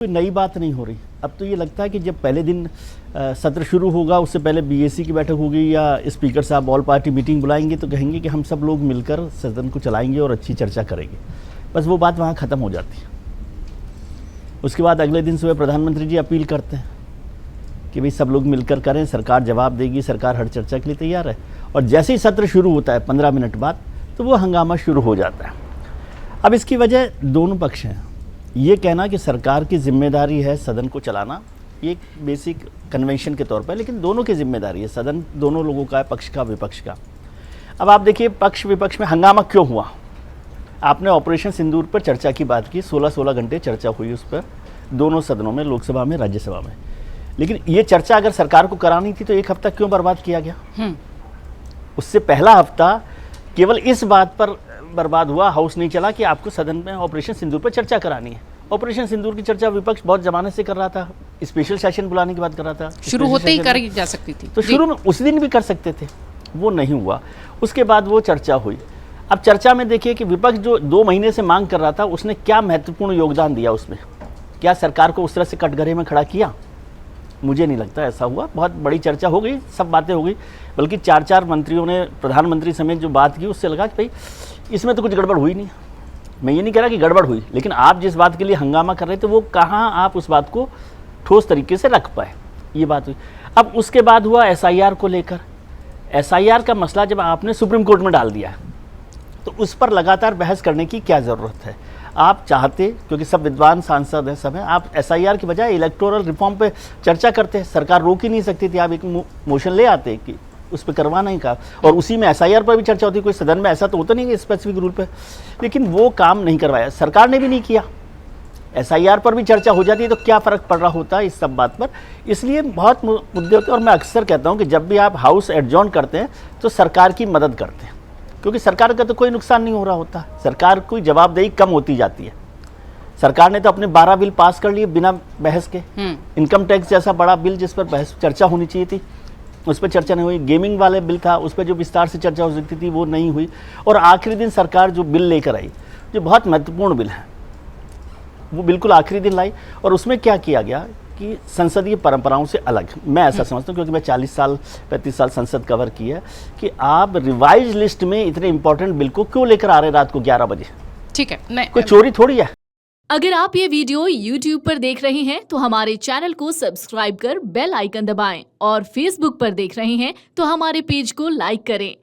कोई नई बात नहीं हो रही। अब तो ये लगता है कि जब पहले दिन सत्र शुरू होगा उससे पहले बीएसी की बैठक होगी या स्पीकर साहब ऑल पार्टी मीटिंग बुलाएंगे तो कहेंगे कि हम सब लोग मिलकर सदन को चलाएंगे और अच्छी चर्चा करेंगे। बस वो बात वहाँ ख़त्म हो जाती है। उसके बाद अगले दिन सुबह प्रधानमंत्री जी अपील करते हैं कि भाई सब लोग मिलकर करें, सरकार जवाब देगी, सरकार हर चर्चा के लिए तैयार है। और जैसे ही सत्र शुरू होता है 15 मिनट बाद तो वो हंगामा शुरू हो जाता है। अब इसकी वजह दोनों पक्ष हैं। ये कहना कि सरकार की जिम्मेदारी है सदन को चलाना, ये एक बेसिक कन्वेंशन के तौर पर, लेकिन दोनों की जिम्मेदारी है। सदन दोनों लोगों का है, पक्ष का विपक्ष का। अब आप देखिए पक्ष विपक्ष में हंगामा क्यों हुआ। आपने ऑपरेशन सिंदूर पर चर्चा की बात की, 16-16 घंटे चर्चा हुई उस पर दोनों सदनों में, लोकसभा में, राज्यसभा में। लेकिन ये चर्चा अगर सरकार को करानी थी तो एक हफ्ता क्यों बर्बाद किया गया। उससे पहला हफ्ता केवल इस बात पर बर्बाद हुआ, हाउस नहीं चला कि आपको सदन में ऑपरेशन सिंदूर पर चर्चा करानी है। ऑपरेशन सिंदूर की चर्चा विपक्ष बहुत जमाने से कर रहा था, स्पेशल सेशन बुलाने की बात कर रहा था, शुरू होते ही करी जा सकती थी, तो शुरू में उस दिन भी कर सकते थे, वो नहीं हुआ। उसके बाद वो चर्चा हुई। अब चर्चा में देखिए कि विपक्ष जो 2 महीने से मांग कर रहा था उसने क्या महत्वपूर्ण योगदान दिया उसमें, क्या सरकार को उस तरह से कटघरे में खड़ा किया? मुझे नहीं लगता ऐसा हुआ। बहुत बड़ी चर्चा हो गई, सब बातें हो गई, बल्कि 4-4 मंत्रियों ने प्रधानमंत्री समेत जो बात की उससे लगा कि भाई इसमें तो कुछ गड़बड़ हुई नहीं। मैं ये नहीं कह रहा कि गड़बड़ हुई, लेकिन आप जिस बात के लिए हंगामा कर रहे थे वो कहाँ आप उस बात को ठोस तरीके से रख पाए, ये बात हुई। अब उसके बाद हुआ एसआईआर को लेकर। एसआईआर का मसला जब आपने सुप्रीम कोर्ट में डाल दिया तो उस पर लगातार बहस करने की क्या ज़रूरत है। आप चाहते, क्योंकि सब विद्वान सांसद हैं, सब हैं, आप एसआईआर की बजाय इलेक्टोरल रिफॉर्म पे चर्चा करते। सरकार रोक ही नहीं सकती थी, आप एक मोशन ले आते कि उस पर करवाना ही का, और उसी में एसआईआर पर भी चर्चा होती। कोई सदन में ऐसा तो होता नहीं है स्पेसिफिक रूल पे, लेकिन वो काम नहीं करवाया, सरकार ने भी नहीं किया। एसआईआर पर भी चर्चा हो जाती है तो क्या फ़र्क पड़ रहा होता है इस सब बात पर। इसलिए बहुत मुद्दे होते हैं, और मैं अक्सर कहता हूँ कि जब भी आप हाउस एडजॉर्न करते हैं तो सरकार की मदद करते हैं, क्योंकि सरकार का तो कोई नुकसान नहीं हो रहा होता। सरकार की जवाबदेही कम होती जाती है। सरकार ने तो अपने 12 बिल पास कर लिए बिना बहस के। इनकम टैक्स जैसा बड़ा बिल जिस पर बहस चर्चा होनी चाहिए थी उस पर चर्चा नहीं हुई। गेमिंग वाले बिल था उस पर जो विस्तार से चर्चा हो सकती थी वो नहीं हुई। और आखिरी दिन सरकार जो बिल लेकर आई, जो बहुत महत्वपूर्ण बिल है, वो बिल्कुल आखिरी दिन लाई। और उसमें क्या किया गया कि संसदीय परंपराओं से अलग, मैं ऐसा समझता हूँ, क्योंकि मैं 35 साल संसद कवर की है, कि आप रिवाइज लिस्ट में इतने इंपॉर्टेंट बिल को क्यों लेकर आ रहे रात को 11 बजे। ठीक है, कोई चोरी थोड़ी है। अगर आप ये वीडियो YouTube पर देख रहे हैं तो हमारे चैनल को सब्सक्राइब कर बेल आइकन दबाएं, और Facebook पर देख रहे हैं तो हमारे पेज को लाइक करें।